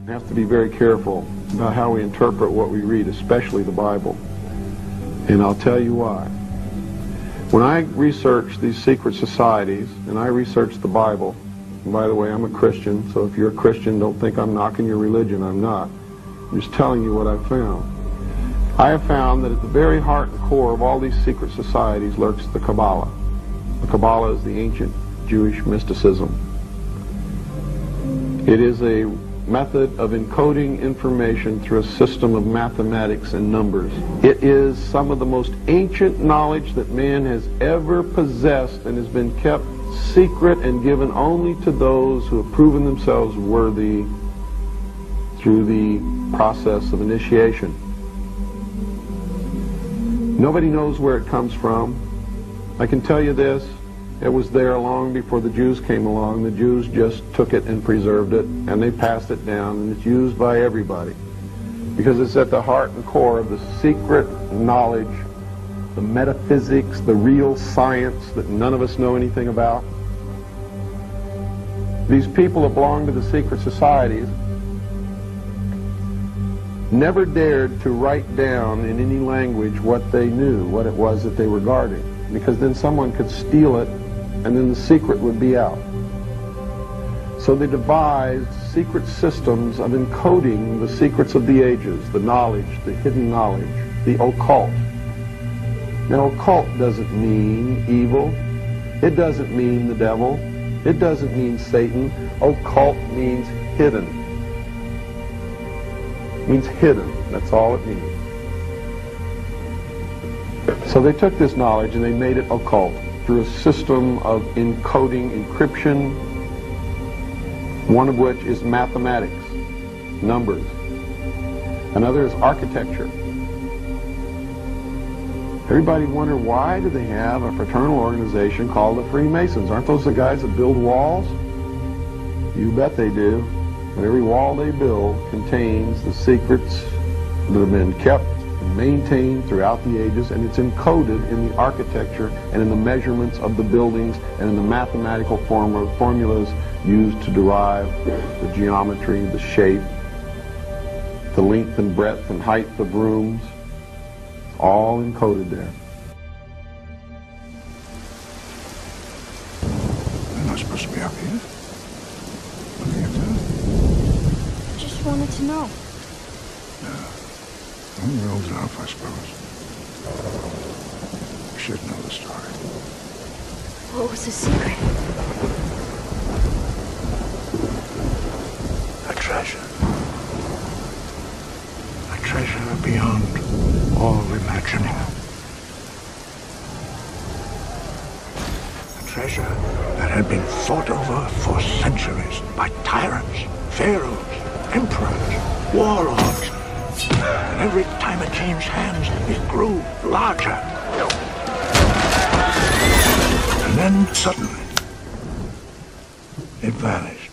We have to be very careful about how we interpret what we read, especially the Bible. And I'll tell you why. When I research these secret societies, and I research the Bible, and by the way, I'm a Christian, so if you're a Christian, don't think I'm knocking your religion. I'm not. I'm just telling you what I've found. I have found that at the very heart and core of all these secret societies lurks the Kabbalah. The Kabbalah is the ancient Jewish mysticism. It is a method of encoding information through a system of mathematics and numbers. It is some of the most ancient knowledge that man has ever possessed and has been kept secret and given only to those who have proven themselves worthy through the process of initiation. Nobody knows where it comes from. I can tell you this. It was there long before the Jews came along. The Jews just took it and preserved it, and they passed it down, and it's used by everybody because it's at the heart and core of the secret knowledge, the metaphysics, the real science that none of us know anything about. These people that belong to the secret societies never dared to write down in any language what they knew, what it was that they were guarding, because then someone could steal it and then the secret would be out. So they devised secret systems of encoding the secrets of the ages, the knowledge, the hidden knowledge, the occult. Now, occult doesn't mean evil. It doesn't mean the devil. It doesn't mean Satan. Occult means hidden. It means hidden. That's all it means. So they took this knowledge and they made it occult through a system of encoding, encryption, one of which is mathematics, numbers. Another is architecture. Everybody wonder, why do they have a fraternal organization called the Freemasons? Aren't those the guys that build walls? You bet they do. And every wall they build contains the secrets that have been kept and maintained throughout the ages, and it's encoded in the architecture and in the measurements of the buildings and in the mathematical formulas used to derive the geometry, the shape, the length and breadth and height of rooms, all encoded there. We're not supposed to be up here. Looking at that. Just wanted to know. We're old enough, I suppose. We should know the story. What was the secret? A treasure. A treasure beyond all imagining. A treasure that had been fought over for centuries by tyrants, pharaohs, emperors, warlords. And every time it changed hands, it grew larger. And then, suddenly, it vanished.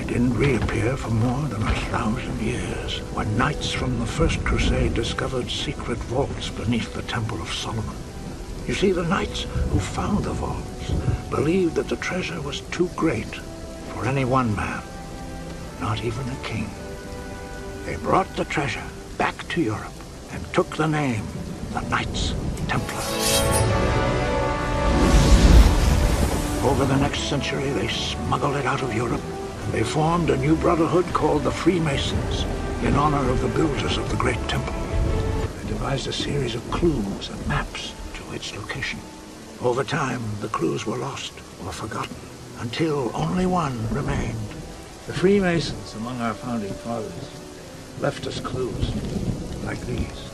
It didn't reappear for more than 1,000 years, when knights from the First Crusade discovered secret vaults beneath the Temple of Solomon. You see, the knights who found the vaults believed that the treasure was too great for any one man. Not even a king. They brought the treasure back to Europe and took the name, the Knights Templar. Over the next century, they smuggled it out of Europe. They formed a new brotherhood called the Freemasons in honor of the builders of the Great Temple. They devised a series of clues and maps to its location. Over time, the clues were lost or forgotten until only one remained. The Freemasons, among our founding fathers, left us clues like these.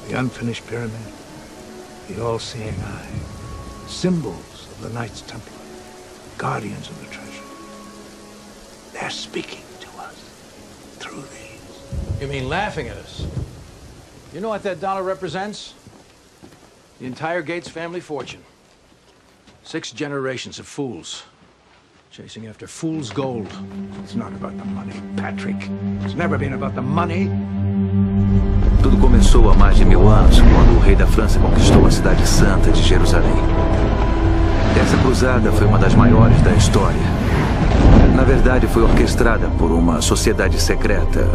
The unfinished pyramid, the all-seeing eye, symbols of the Knights Templar, guardians of the treasure. They're speaking to us through these. You mean laughing at us? You know what that dollar represents? The entire Gates family fortune. 6 generations of fools. Chasing after fool's gold. It's not about the money, Patrick. It's never been about the money. Tudo começou há mais de 1000 anos, quando o rei da França conquistou a cidade santa de Jerusalém. Essa cruzada foi uma das maiores da história. Na verdade, foi orquestrada por uma sociedade secreta,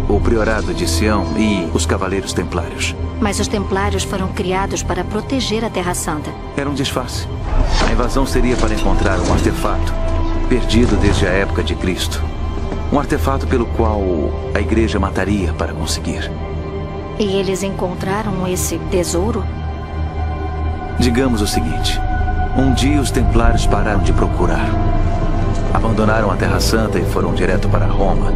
o Priorado de Sião e os Cavaleiros Templários. Mas os Templários foram criados para proteger a Terra Santa. Era um disfarce. A invasão seria para encontrar um artefato, perdido desde a época de Cristo. Um artefato pelo qual a igreja mataria para conseguir. E eles encontraram esse tesouro? Digamos o seguinte. Um dia os Templários pararam de procurar. Abandonaram a Terra Santa e foram direto para Roma.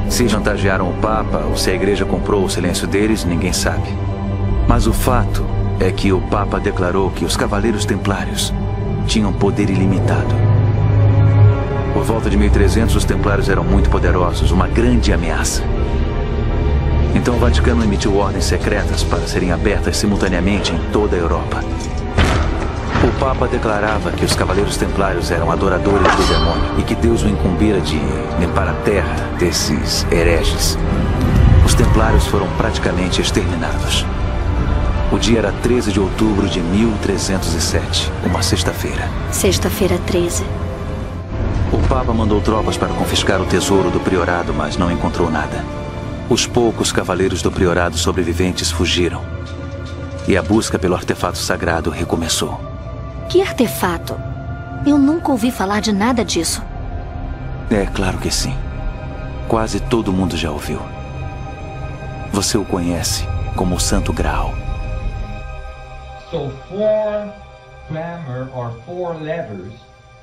Se chantagearam o Papa ou se a igreja comprou o silêncio deles, ninguém sabe. Mas o fato é que o Papa declarou que os Cavaleiros Templários tinham poder ilimitado. Por volta de 1300, os Templários eram muito poderosos, uma grande ameaça. Então o Vaticano emitiu ordens secretas para serem abertas simultaneamente em toda a Europa. O Papa declarava que os Cavaleiros Templários eram adoradores do demônio e que Deus o incumbira de limpar a terra desses hereges. Os Templários foram praticamente exterminados. O dia era 13 de outubro de 1307, uma sexta-feira. Sexta-feira 13. O Papa mandou tropas para confiscar o tesouro do Priorado, mas não encontrou nada. Os poucos cavaleiros do Priorado sobreviventes fugiram. E a busca pelo artefato sagrado recomeçou. Que artefato? Eu nunca ouvi falar de nada disso. É claro que sim. Quase todo mundo já ouviu. Você o conhece como o Santo Graal. So 4 grammar or 4 letters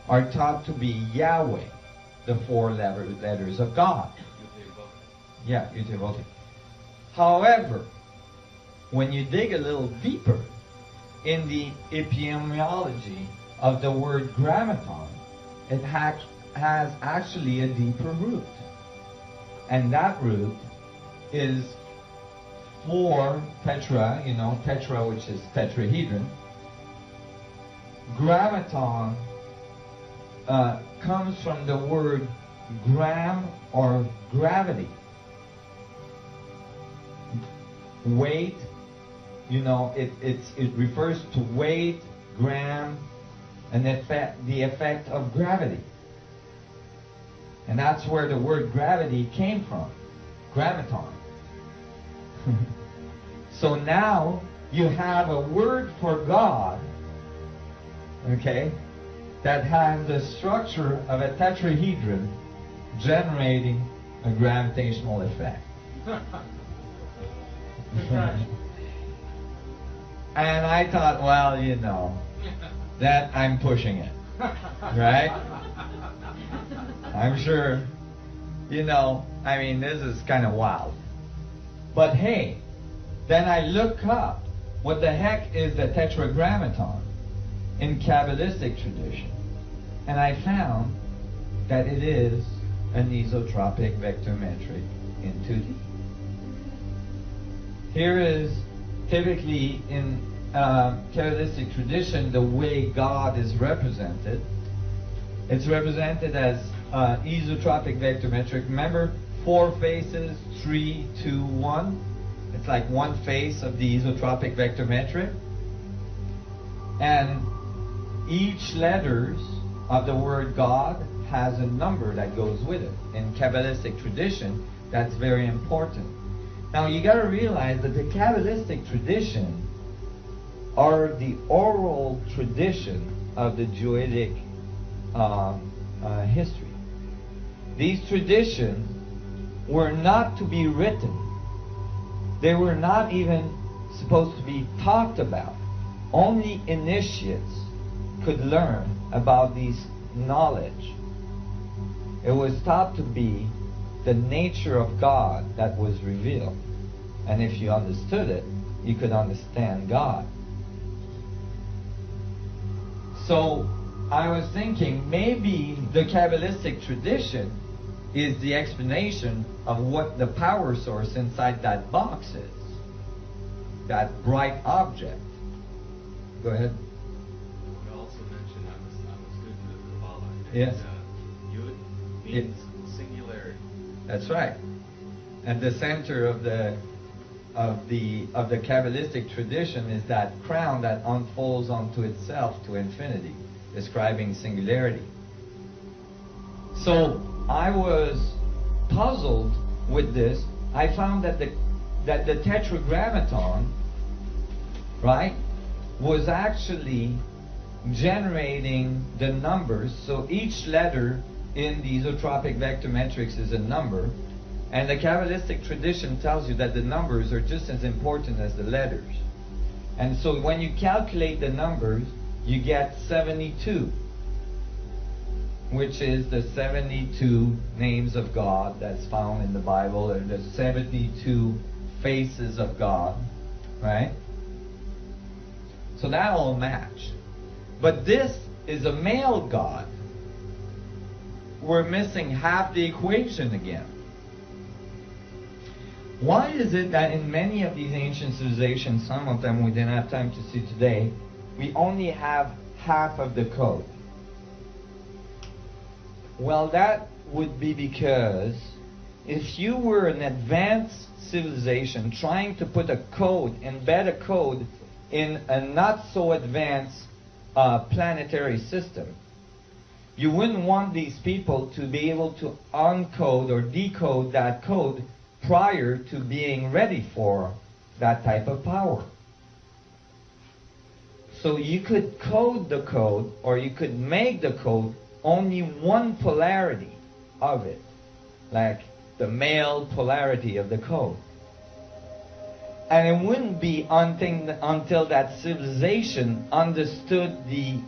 are taught to be Yahweh, the 4 letters of God. Yeah, YHWH. However, when you dig a little deeper in the etymology of the word grammaton, it has actually a deeper root. And that root is 4 tetra, tetra, which is tetrahedron. Grammaton comes from the word gram or gravity. Weight, it refers to weight, gram, and the effect of gravity. And that's where the word gravity came from, grammaton. So now you have a word for God, okay, that has the structure of a tetrahedron generating a gravitational effect. And I thought, well, that I'm pushing it, right? I'm sure, this is kind of wild. But hey, then I look up what the heck is the Tetragrammaton in Kabbalistic tradition, and I found that it is an isotropic vector metric in 2D. Here is typically in Kabbalistic tradition the way God is represented. It's represented as isotropic vector metric. Remember, 4 faces, 3, 2, 1. It's like one face of the isotropic vector metric. And each letters of the word God has a number that goes with it. In Kabbalistic tradition, that's very important. Now you got to realize that the Kabbalistic tradition are the oral tradition of the Jewish history. These traditions were not to be written. They were not even supposed to be talked about. Only initiates could learn about these knowledge. It was thought to be the nature of God that was revealed. And if you understood it, you could understand God. So I was thinking maybe the Kabbalistic tradition is the explanation of what the power source inside that box is. That bright object. Go ahead. You also mentioned I'm a student of Kabbalah. Yes. Yud means singularity. That's right. And the center of the Kabbalistic tradition is that crown that unfolds onto itself to infinity, describing singularity. So I was puzzled with this. I found that the Tetragrammaton, right, was actually generating the numbers. So each letter in the isotropic vector matrix is a number, and the Kabbalistic tradition tells you that the numbers are just as important as the letters. And so when you calculate the numbers, you get 72, which is the 72 names of God that's found in the Bible, or the 72 faces of God, right? So that all match. But this is a male God. We're missing half the equation again. Why is it that in many of these ancient civilizations, some of them we didn't have time to see today, we only have half of the code? Well, that would be because if you were an advanced civilization trying to put a code, embed a code in a not so advanced planetary system, you wouldn't want these people to be able to uncode or decode that code prior to being ready for that type of power. So you could code the code, or you could make the code only one polarity of it, like the male polarity of the code. And it wouldn't be until that civilization understood the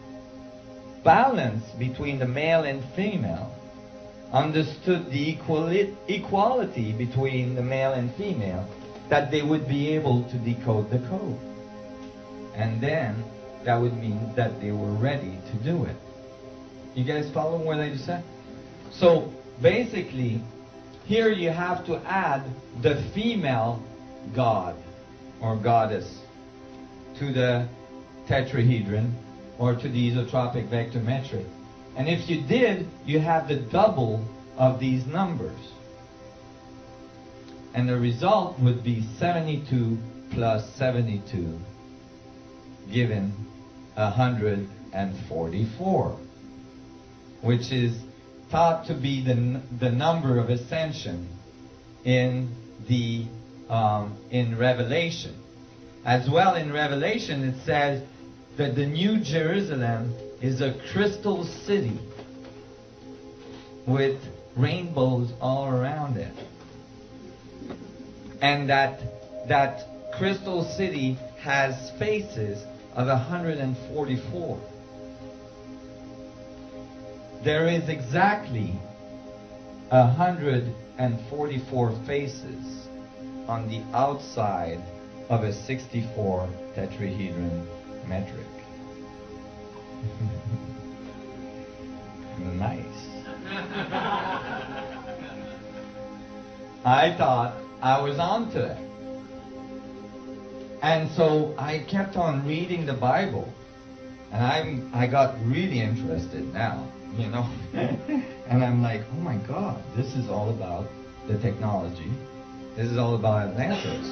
balance between the male and female, understood the equality between the male and female, that they would be able to decode the code. And then that would mean that they were ready to do it. You guys follow what I just said? So basically, here you have to add the female god or goddess to the tetrahedron or to the isotropic vector metric. And if you did, you have the double of these numbers. And the result would be 72 plus 72, given 144, which is thought to be the number of ascension in the in Revelation. As well, in Revelation it says that the New Jerusalem is a crystal city with rainbows all around it, and that crystal city has faces of 144. There is exactly 144 faces on the outside of a 64 tetrahedron metric. Nice. I thought I was onto it. And so I kept on reading the Bible, and I got really interested now, you know. And I'm like, oh my God, this is all about the technology. This is all about Atlantis.